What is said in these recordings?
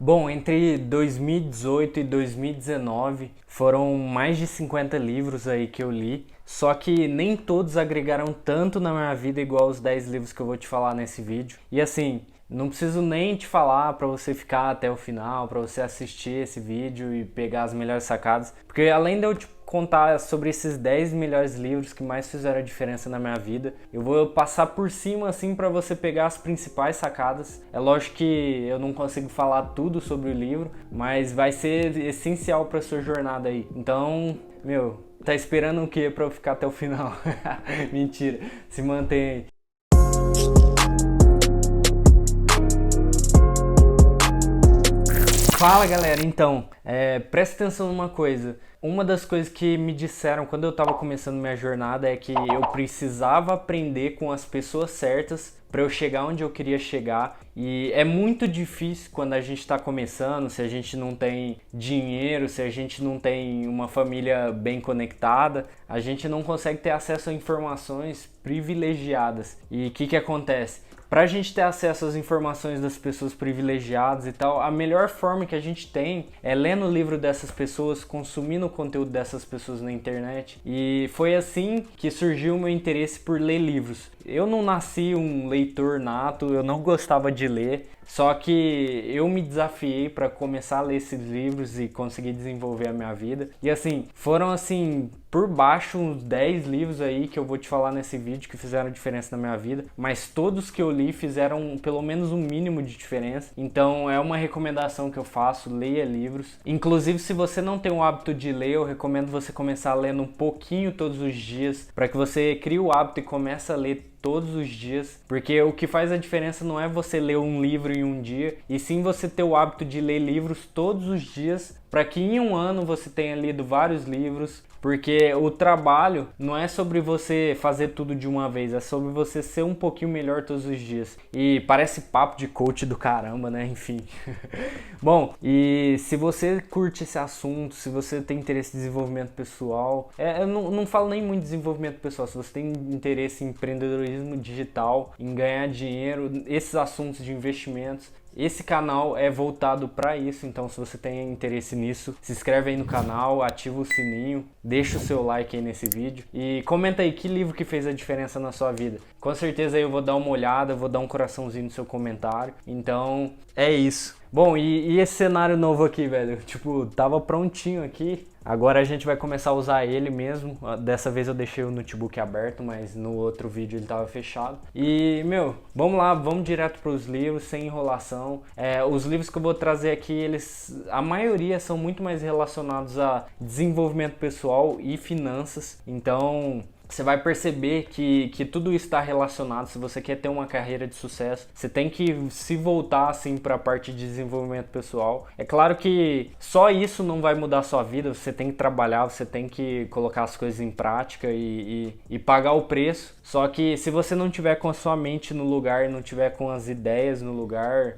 Bom, entre 2018 e 2019 foram mais de 50 livros aí que eu li, só que nem todos agregaram tanto na minha vida igual os 10 livros que eu vou te falar nesse vídeo. E assim, não preciso nem te falar para você ficar até o final, para você assistir esse vídeo e pegar as melhores sacadas, porque além de eu te contar sobre esses 10 melhores livros que mais fizeram a diferença na minha vida, eu vou passar por cima assim para você pegar as principais sacadas. É lógico que eu não consigo falar tudo sobre o livro, mas vai ser essencial para sua jornada aí. Então, tá esperando o que para eu ficar até o final? Mentira, se mantém aí. Fala galera, então, presta atenção numa coisa. Uma das coisas que me disseram quando eu estava começando minha jornada é que eu precisava aprender com as pessoas certas para eu chegar onde eu queria chegar. E é muito difícil quando a gente está começando, se a gente não tem dinheiro, se a gente não tem uma família bem conectada, a gente não consegue ter acesso a informações privilegiadas. E o que acontece? Para a gente ter acesso às informações das pessoas privilegiadas e tal, a melhor forma que a gente tem é lendo o livro dessas pessoas, consumindo o conteúdo dessas pessoas na internet. E foi assim que surgiu o meu interesse por ler livros. Eu não nasci um leitor nato, eu não gostava de ler, só que eu me desafiei para começar a ler esses livros e conseguir desenvolver a minha vida. E assim, foram assim, por baixo uns 10 livros aí que eu vou te falar nesse vídeo que fizeram diferença na minha vida, mas todos que eu li fizeram pelo menos um mínimo de diferença. Então é uma recomendação que eu faço, leia livros. Inclusive, se você não tem o hábito de ler, eu recomendo você começar lendo um pouquinho todos os dias, para que você crie o hábito e comece a ler todos os dias, porque o que faz a diferença não é você ler um livro em um dia, e sim você ter o hábito de ler livros todos os dias, para que em um ano você tenha lido vários livros, porque o trabalho não é sobre você fazer tudo de uma vez, é sobre você ser um pouquinho melhor todos os dias. E parece papo de coach do caramba, né? Enfim. Bom, e se você curte esse assunto, se você tem interesse em desenvolvimento pessoal, eu não falo nem muito de desenvolvimento pessoal, se você tem interesse em empreendedorismo digital, em ganhar dinheiro, esses assuntos de investimentos, esse canal é voltado para isso, então se você tem interesse nisso, se inscreve aí no canal, ativa o sininho, deixa o seu like aí nesse vídeo e comenta aí que livro que fez a diferença na sua vida. Com certeza aí eu vou dar uma olhada, vou dar um coraçãozinho no seu comentário, então é isso. Bom, e esse cenário novo aqui, velho, tipo, tava prontinho aqui. Agora a gente vai começar a usar ele mesmo. Dessa vez eu deixei o notebook aberto, mas no outro vídeo ele estava fechado. E, vamos lá, vamos direto para os livros, sem enrolação. Os livros que eu vou trazer aqui, a maioria são muito mais relacionados a desenvolvimento pessoal e finanças. Então, você vai perceber que tudo isso está relacionado. Se você quer ter uma carreira de sucesso, você tem que se voltar assim para a parte de desenvolvimento pessoal. É claro que só isso não vai mudar a sua vida, você tem que trabalhar, você tem que colocar as coisas em prática e pagar o preço. Só que se você não tiver com a sua mente no lugar, não tiver com as ideias no lugar,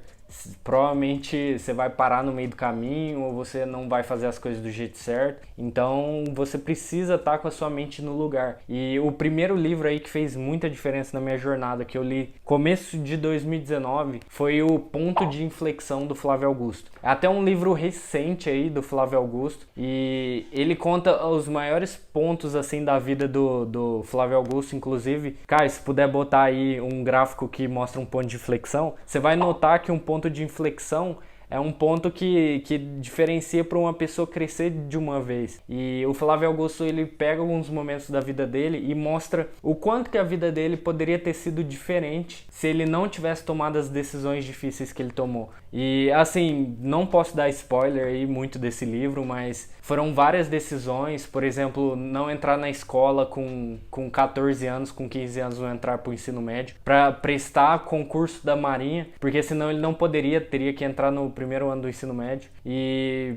provavelmente você vai parar no meio do caminho ou você não vai fazer as coisas do jeito certo. Então você precisa estar com a sua mente no lugar. E o primeiro livro aí que fez muita diferença na minha jornada, que eu li começo de 2019, foi o Ponto de Inflexão do Flávio Augusto. É até um livro recente aí do Flávio Augusto e ele conta os maiores pontos assim da vida do Flávio Augusto. Inclusive, cara, se puder botar aí um gráfico que mostra um ponto de inflexão, você vai notar que um ponto de inflexão é um ponto que diferencia para uma pessoa crescer de uma vez. E o Flávio Augusto, ele pega alguns momentos da vida dele e mostra o quanto que a vida dele poderia ter sido diferente se ele não tivesse tomado as decisões difíceis que ele tomou. E assim, não posso dar spoiler aí muito desse livro, mas foram várias decisões. Por exemplo, não entrar na escola com 14 anos, com 15 anos não entrar para o ensino médio, para prestar concurso da Marinha, porque senão ele não teria que entrar no primeiro ano do ensino médio. E,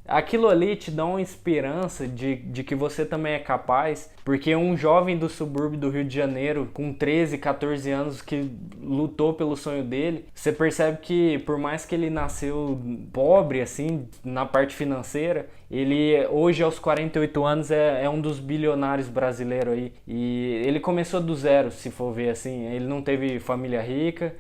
aquilo ali te dá uma esperança de que você também é capaz, porque um jovem do subúrbio do Rio de Janeiro, com 13, 14 anos, que lutou pelo sonho dele, você percebe que por mais que ele nasceu pobre, assim, na parte financeira, ele hoje aos 48 anos é um dos bilionários brasileiros aí. E ele começou do zero, se for ver assim. Ele não teve família rica,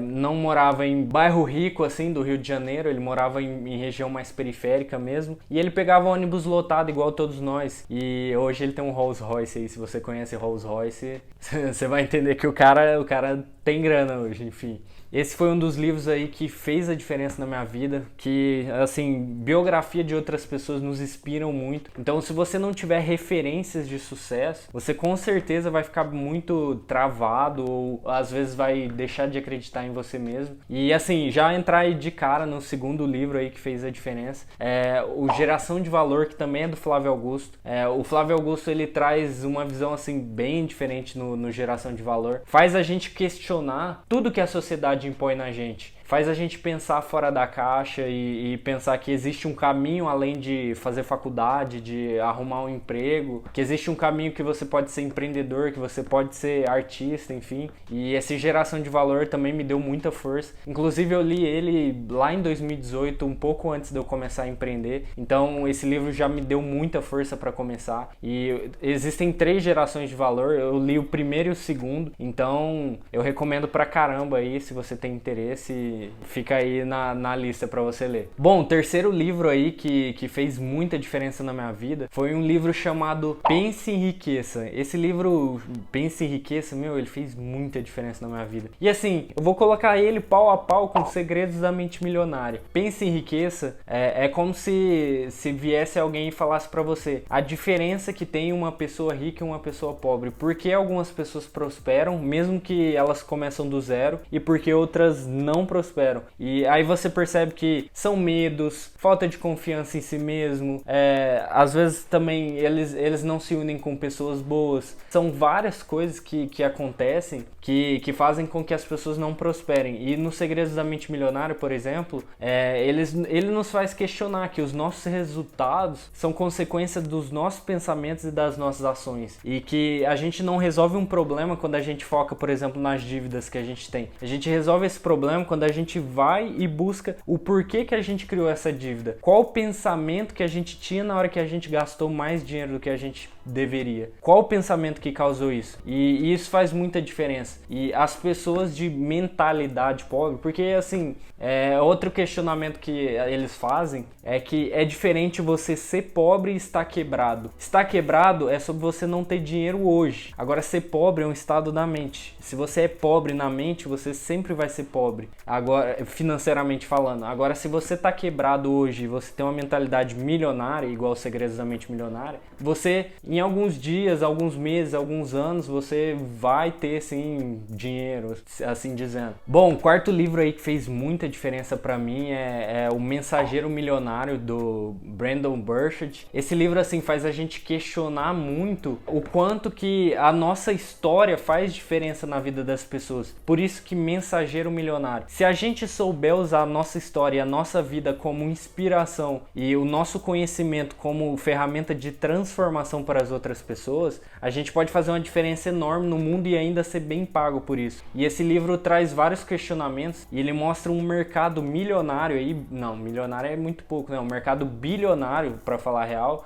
não morava em bairro rico assim do Rio de Janeiro, ele morava em região mais periférica mesmo. E ele pegava ônibus lotado igual todos nós. E hoje ele tem um Rolls Royce aí, se você conhece Rolls Royce, você vai entender que o cara tem grana hoje, enfim. Esse foi um dos livros aí que fez a diferença na minha vida, que, assim, biografia de outras pessoas nos inspiram muito. Então, se você não tiver referências de sucesso, você com certeza vai ficar muito travado ou às vezes vai deixar de acreditar em você mesmo. E, assim, já entrar aí de cara no segundo livro aí que fez a diferença, o Geração de Valor, que também é do Flávio Augusto. O Flávio Augusto, ele traz uma visão, assim, bem diferente no Geração de Valor. Faz a gente questionar tudo que a sociedade impõe na gente. Faz a gente pensar fora da caixa e pensar que existe um caminho além de fazer faculdade, de arrumar um emprego, que existe um caminho que você pode ser empreendedor, que você pode ser artista, enfim. E essa Geração de Valor também me deu muita força. Inclusive eu li ele lá em 2018, um pouco antes de eu começar a empreender. Então esse livro já me deu muita força para começar. E existem 3 gerações de valor, eu li o primeiro e o segundo. Então eu recomendo pra caramba aí, se você tem interesse, fica aí na lista pra você ler. Bom, o terceiro livro aí que fez muita diferença na minha vida foi um livro chamado Pense e Enriqueça. Esse livro, Pense e Enriqueça, ele fez muita diferença na minha vida. E assim, eu vou colocar ele pau a pau com Segredos da Mente Milionária. Pense e Enriqueça é como se viesse alguém e falasse pra você a diferença que tem uma pessoa rica e uma pessoa pobre. Por que algumas pessoas prosperam, mesmo que elas começam do zero, e por que outras não prosperam. E aí você percebe que são medos, falta de confiança em si mesmo, às vezes também eles não se unem com pessoas boas. São várias coisas que acontecem que fazem com que as pessoas não prosperem. E no Segredos da Mente Milionária, por exemplo, ele nos faz questionar que os nossos resultados são consequência dos nossos pensamentos e das nossas ações. E que a gente não resolve um problema quando a gente foca, por exemplo, nas dívidas que a gente tem. A gente resolve esse problema quando a gente vai e busca o porquê que a gente criou essa dívida. Qual o pensamento que a gente tinha na hora que a gente gastou mais dinheiro do que a gente deveria? Qual o pensamento que causou isso? E isso faz muita diferença. E as pessoas de mentalidade pobre, porque assim, outro questionamento que eles fazem é que é diferente você ser pobre e estar quebrado. Estar quebrado é sobre você não ter dinheiro hoje. Agora, ser pobre é um estado da mente. Se você é pobre na mente, você sempre vai ser pobre. Agora, financeiramente falando. Agora, se você tá quebrado hoje e você tem uma mentalidade milionária, igual os Segredos da Mente Milionária, você, em alguns dias, alguns meses, alguns anos, você vai ter, sim, dinheiro, assim dizendo. Bom, o quarto livro aí que fez muita diferença pra mim é O Mensageiro Milionário, do Brandon Burchard. Esse livro, assim, faz a gente questionar muito o quanto que a nossa história faz diferença na vida das pessoas. Por isso que Mensageiro Milionário. Se a gente souber usar a nossa história e a nossa vida como inspiração e o nosso conhecimento como ferramenta de transformação para as outras pessoas, a gente pode fazer uma diferença enorme no mundo e ainda ser bem pago por isso. E esse livro traz vários questionamentos e ele mostra um mercado milionário aí, não, milionário é muito pouco, né? Um mercado bilionário, para falar a real,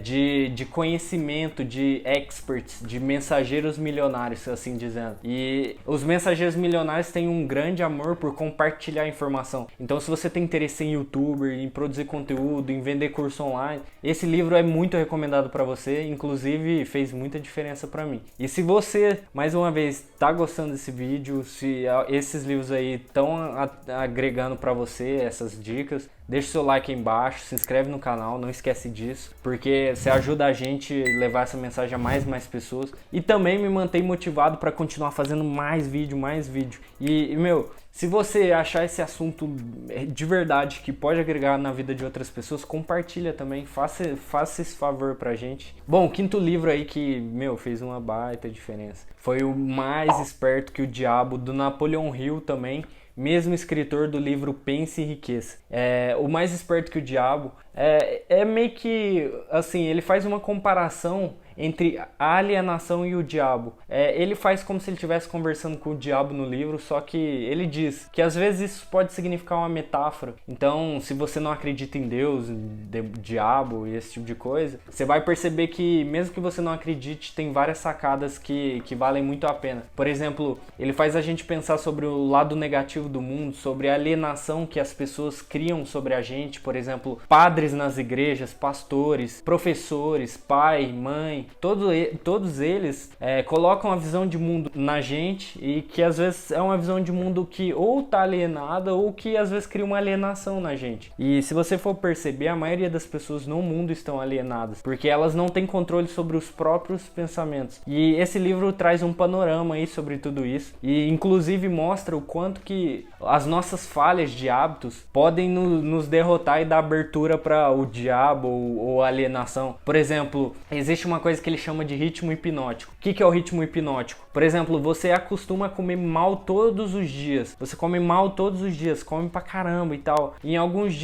de conhecimento, de experts, de mensageiros milionários, assim dizendo. E os mensageiros milionários têm um grande amor por compartilhar informação. Então, se você tem interesse em youtuber, em produzir conteúdo, em vender curso online, esse livro é muito recomendado para você, inclusive fez muita diferença para mim. E se você, mais uma vez, tá gostando desse vídeo, se esses livros aí estão agregando para você essas dicas, deixa o seu like aí embaixo, se inscreve no canal, não esquece disso, porque você ajuda a gente a levar essa mensagem a mais pessoas e também me mantém motivado para continuar fazendo mais vídeo. E, se você achar esse assunto de verdade que pode agregar na vida de outras pessoas, compartilha também, faça esse favor pra gente. Bom, o quinto livro aí que, fez uma baita diferença foi O Mais Esperto que o Diabo, do Napoleon Hill também, mesmo escritor do livro Pense e Enriqueça. O Mais Esperto que o Diabo é meio que, assim, ele faz uma comparação entre a alienação e o diabo. Ele faz como se ele estivesse conversando com o diabo no livro, só que ele diz que às vezes isso pode significar uma metáfora. Então, se você não acredita em Deus, diabo e esse tipo de coisa, você vai perceber que mesmo que você não acredite, tem várias sacadas que valem muito a pena. Por exemplo, ele faz a gente pensar sobre o lado negativo do mundo, sobre a alienação que as pessoas criam sobre a gente. Por exemplo, padres nas igrejas, pastores, professores, pai, mãe, todos eles colocam a visão de mundo na gente e que às vezes é uma visão de mundo que ou tá alienada ou que às vezes cria uma alienação na gente. E se você for perceber, a maioria das pessoas no mundo estão alienadas, porque elas não têm controle sobre os próprios pensamentos. E esse livro traz um panorama aí sobre tudo isso e inclusive mostra o quanto que as nossas falhas de hábitos podem nos derrotar e dar abertura para o diabo ou alienação. Por exemplo, existe uma coisa que ele chama de ritmo hipnótico. O que é o ritmo hipnótico? Por exemplo, você acostuma a comer mal todos os dias. Você come mal todos os dias, come pra caramba e tal. Em alguns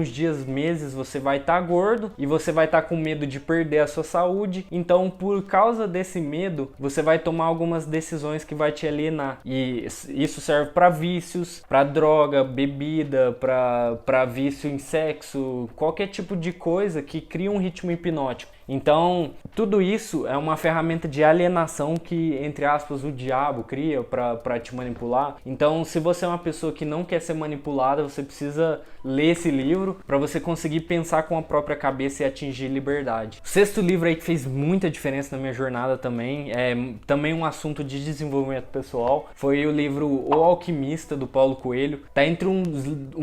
dias, meses, você vai estar gordo e você vai estar com medo de perder a sua saúde. Então, por causa desse medo, você vai tomar algumas decisões que vai te alienar. E isso serve para vícios, para droga, bebida, para vício em sexo, qualquer tipo de coisa que cria um ritmo hipnótico. Então, tudo isso é uma ferramenta de alienação que, entre aspas, o diabo cria para te manipular. Então, se você é uma pessoa que não quer ser manipulada, você precisa ler esse livro para você conseguir pensar com a própria cabeça e atingir liberdade. O sexto livro aí que fez muita diferença na minha jornada também, também um assunto de desenvolvimento pessoal, foi o livro O Alquimista, do Paulo Coelho. Tá entre um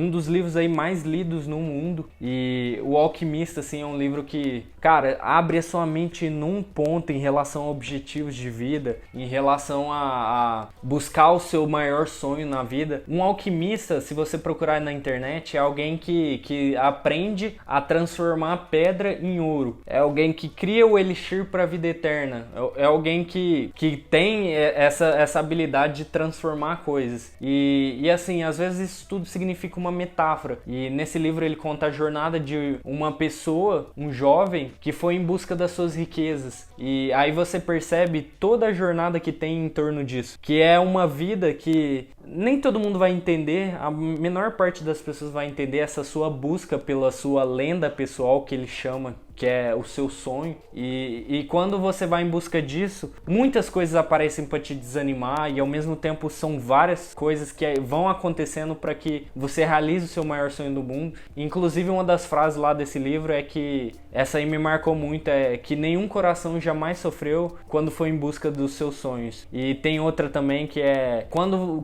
dos livros aí mais lidos no mundo. E O Alquimista, assim, é um livro que, cara, abre a sua mente num ponto em relação a objetivos de vida, em relação a buscar o seu maior sonho na vida. Um alquimista, se você procurar na internet, é alguém que aprende a transformar pedra em ouro. É alguém que cria o elixir para a vida eterna. É alguém que tem essa habilidade de transformar coisas. E assim, às vezes isso tudo significa uma metáfora. E nesse livro ele conta a jornada de uma pessoa, um jovem, que foi em busca das suas riquezas. E aí você percebe toda a jornada que tem em torno disso. Que é uma vida que nem todo mundo vai entender, a menor parte das pessoas vai entender essa sua busca pela sua lenda pessoal, que ele chama, que é o seu sonho. E quando você vai em busca disso, muitas coisas aparecem para te desanimar e ao mesmo tempo são várias coisas que vão acontecendo para que você realize o seu maior sonho do mundo. Inclusive uma das frases lá desse livro é que, essa aí me marcou muito, é que nenhum coração jamais sofreu quando foi em busca dos seus sonhos. E tem outra também que é quando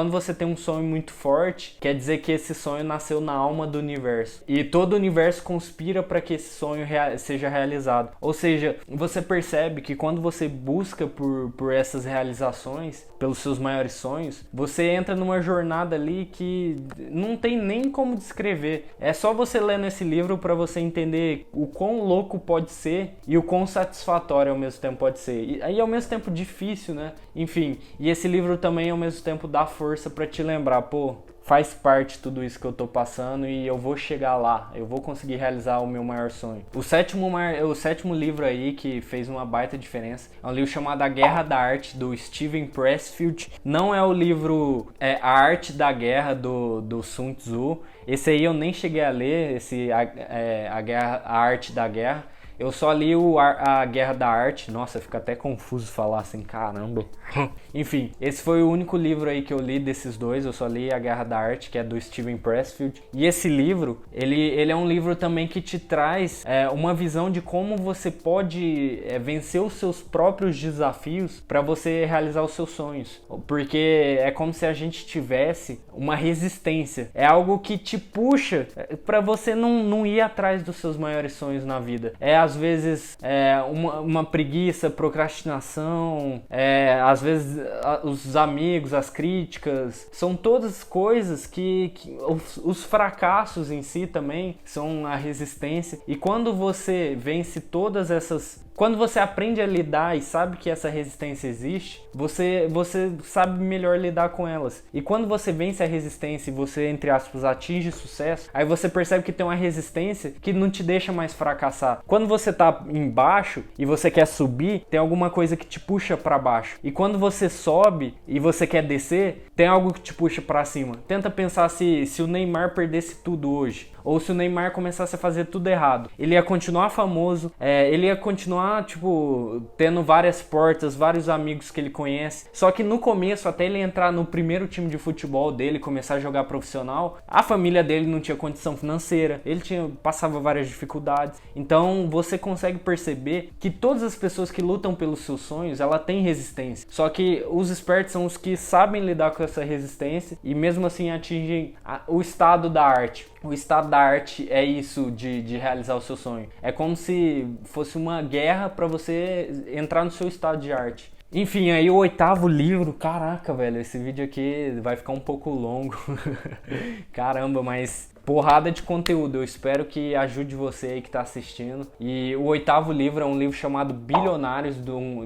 você tem um sonho muito forte, quer dizer que esse sonho nasceu na alma do universo. E todo o universo conspira para que esse sonho seja realizado. Ou seja, você percebe que quando você busca por essas realizações, pelos seus maiores sonhos, você entra numa jornada ali que não tem nem como descrever. É só você lendo esse livro para você entender o quão louco pode ser e o quão satisfatório ao mesmo tempo pode ser. E aí ao mesmo tempo difícil, né? Enfim, e esse livro também ao mesmo tempo dá força para te lembrar, pô, faz parte de tudo isso que eu tô passando e eu vou chegar lá, eu vou conseguir realizar o meu maior sonho. O sétimo livro aí que fez uma baita diferença é um livro chamado A Guerra da Arte, do Steven Pressfield. Não é o livro A Arte da Guerra, do Sun Tzu. Esse aí eu nem cheguei a ler, A Arte da Guerra. Eu só li A Guerra da Arte. Nossa, fica até confuso falar assim, caramba. Enfim, esse foi o único livro aí que eu li desses dois. Eu só li A Guerra da Arte, que é do Steven Pressfield. E esse livro, ele é um livro também que te traz uma visão de como você pode vencer os seus próprios desafios para você realizar os seus sonhos. Porque é como se a gente tivesse uma resistência. É algo que te puxa para você não ir atrás dos seus maiores sonhos na vida. Às vezes uma preguiça, procrastinação, às vezes os amigos, as críticas, são todas coisas que os fracassos em si também são a resistência. E quando você vence todas essas, quando você aprende a lidar e sabe que essa resistência existe, você sabe melhor lidar com elas. E quando você vence a resistência e você, entre aspas, atinge sucesso, aí você percebe que tem uma resistência que não te deixa mais fracassar. Quando você tá embaixo e você quer subir, tem alguma coisa que te puxa para baixo. E quando você sobe e você quer descer, tem algo que te puxa para cima. Tenta pensar se o Neymar perdesse tudo hoje, ou se o Neymar começasse a fazer tudo errado. Ele ia continuar famoso, ele ia continuar, tipo, tendo várias portas, vários amigos que ele conhece. Só que no começo, até ele entrar no primeiro time de futebol dele, começar a jogar profissional, a família dele não tinha condição financeira, ele passava várias dificuldades. Então você consegue perceber que todas as pessoas que lutam pelos seus sonhos, ela tem resistência. Só que os espertos são os que sabem lidar com essa resistência e mesmo assim atingem o estado da arte. O estado da arte é isso de realizar o seu sonho. É como se fosse uma guerra para você entrar no seu estado de arte. Enfim, aí o 8º livro, caraca, velho, esse vídeo aqui vai ficar um pouco longo. Caramba, mas porrada de conteúdo, eu espero que ajude você aí que tá assistindo. E o 8º livro é um livro chamado Bilionários,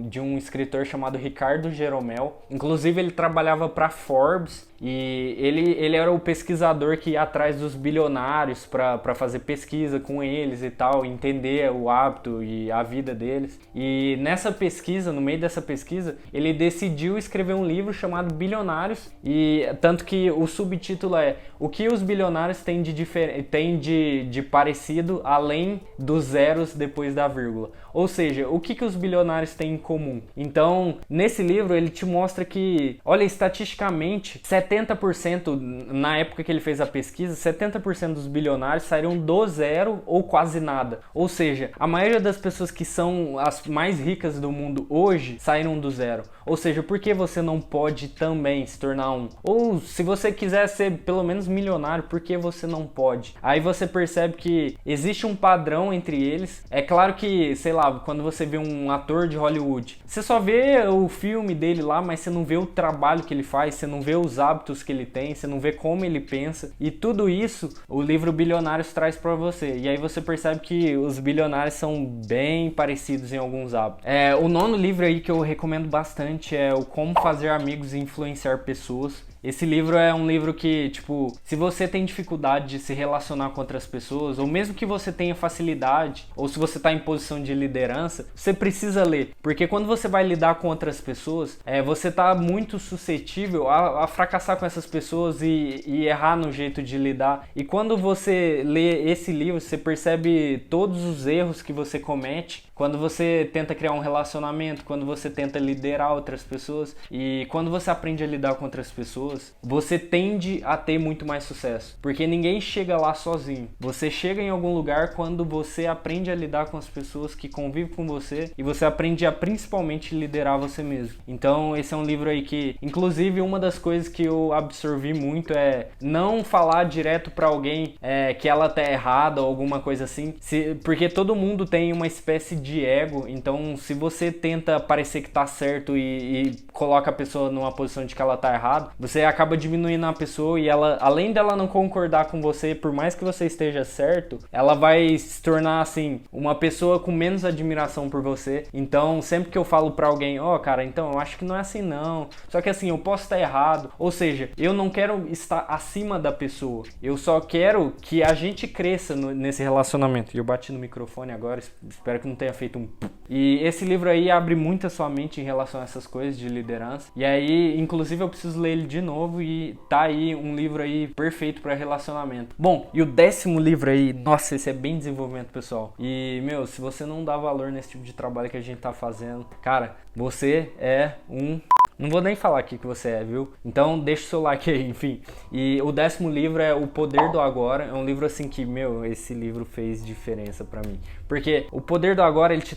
de um escritor chamado Ricardo Jeromel. Inclusive ele trabalhava para Forbes e ele era o pesquisador que ia atrás dos bilionários para fazer pesquisa com eles e tal, entender o hábito e a vida deles. E nessa pesquisa, no meio dessa pesquisa, ele decidiu escrever um livro chamado Bilionários, e tanto que o subtítulo é O que os bilionários têm de parecido além dos zeros depois da vírgula. Ou seja, o que os bilionários têm em comum? Então, nesse livro ele te mostra que, olha, estatisticamente, 70%, na época que ele fez a pesquisa, 70% dos bilionários saíram do zero ou quase nada. Ou seja, a maioria das pessoas que são as mais ricas do mundo hoje saíram do zero. Ou seja, por que você não pode também se tornar um? Ou se você quiser ser pelo menos milionário, por que você não pode? Aí você percebe que existe um padrão entre eles. É claro que, sei lá, quando você vê um ator de Hollywood, você só vê o filme dele lá, mas você não vê o trabalho que ele faz, você não vê os hábitos que ele tem, você não vê como ele pensa. E tudo isso o livro Bilionários traz pra você. E aí você percebe que os bilionários são bem parecidos em alguns hábitos. O 9º livro aí que eu recomendo bastante é o Como Fazer Amigos e Influenciar Pessoas. Esse livro é um livro que, tipo, se você tem dificuldade de se relacionar com outras pessoas, ou mesmo que você tenha facilidade, ou se você está em posição de liderança, você precisa ler. Porque quando você vai lidar com outras pessoas, você está muito suscetível a fracassar com essas pessoas e errar no jeito de lidar. E quando você lê esse livro, você percebe todos os erros que você comete quando você tenta criar um relacionamento, quando você tenta liderar outras pessoas. E quando você aprende a lidar com outras pessoas, você tende a ter muito mais sucesso, porque ninguém chega lá sozinho. Você chega em algum lugar quando você aprende a lidar com as pessoas que convivem com você e você aprende a principalmente liderar você mesmo. Então esse é um livro aí que, inclusive, uma das coisas que eu absorvi muito é não falar direto pra alguém que ela tá errada ou alguma coisa assim, porque todo mundo tem uma espécie de ego. Então se você tenta parecer que tá certo e coloca a pessoa numa posição de que ela tá errada, você acaba diminuindo a pessoa e ela, além dela não concordar com você, por mais que você esteja certo, ela vai se tornar, assim, uma pessoa com menos admiração por você. Então, sempre que eu falo pra alguém, cara, então, eu acho que não é assim não, só que assim, eu posso estar errado, ou seja, eu não quero estar acima da pessoa, eu só quero que a gente cresça nesse relacionamento. E eu bati no microfone agora, espero que não tenha feito um... E esse livro aí abre muito a sua mente em relação a essas coisas de liderança. E aí, inclusive, eu preciso ler ele de novo e tá aí um livro aí perfeito para relacionamento. Bom, e o 10º livro aí, nossa, esse é bem desenvolvimento pessoal. E, meu, se você não dá valor nesse tipo de trabalho que a gente tá fazendo, cara, você é um... Não vou nem falar aqui que você é, viu? Então deixa o seu like aí, enfim. E o 10º livro é O Poder do Agora. É um livro assim que, meu, esse livro fez diferença pra mim. Porque o poder do agora, ele te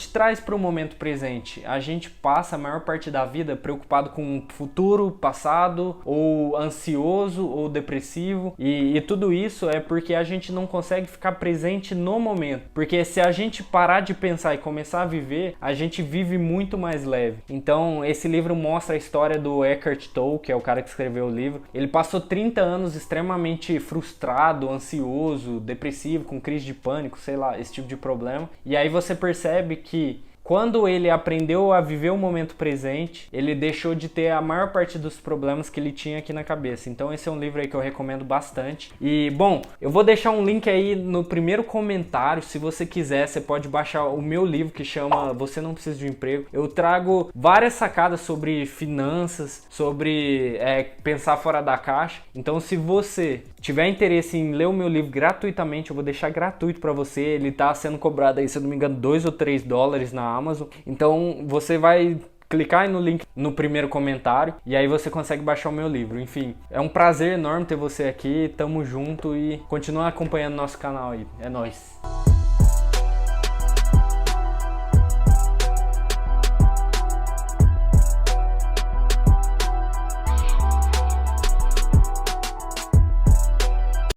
traz pro momento presente. A gente passa a maior parte da vida preocupado com o futuro, passado, ou ansioso, ou depressivo. E tudo isso é porque a gente não consegue ficar presente no momento. Porque se a gente parar de pensar e começar a viver, a gente vive muito mais leve. Então, esse livro mostra a história do Eckhart Tolle, que é o cara que escreveu o livro. Ele passou 30 anos extremamente frustrado, ansioso, depressivo, com crise de pânico, sei lá, esse tipo de problema. E aí você percebe que quando ele aprendeu a viver o momento presente, ele deixou de ter a maior parte dos problemas que ele tinha aqui na cabeça. Então esse é um livro aí que eu recomendo bastante. E, bom, eu vou deixar um link aí no primeiro comentário. Se você quiser, você pode baixar o meu livro que chama Você Não Precisa de um Emprego. Eu trago várias sacadas sobre finanças, sobre pensar fora da caixa. Então, se você tiver interesse em ler o meu livro gratuitamente, eu vou deixar gratuito para você. Ele tá sendo cobrado aí, se eu não me engano, $2 ou $3 na Amazon. Então, você vai clicar aí no link no primeiro comentário e aí você consegue baixar o meu livro. Enfim, é um prazer enorme ter você aqui. Tamo junto e continua acompanhando nosso canal aí. É nóis!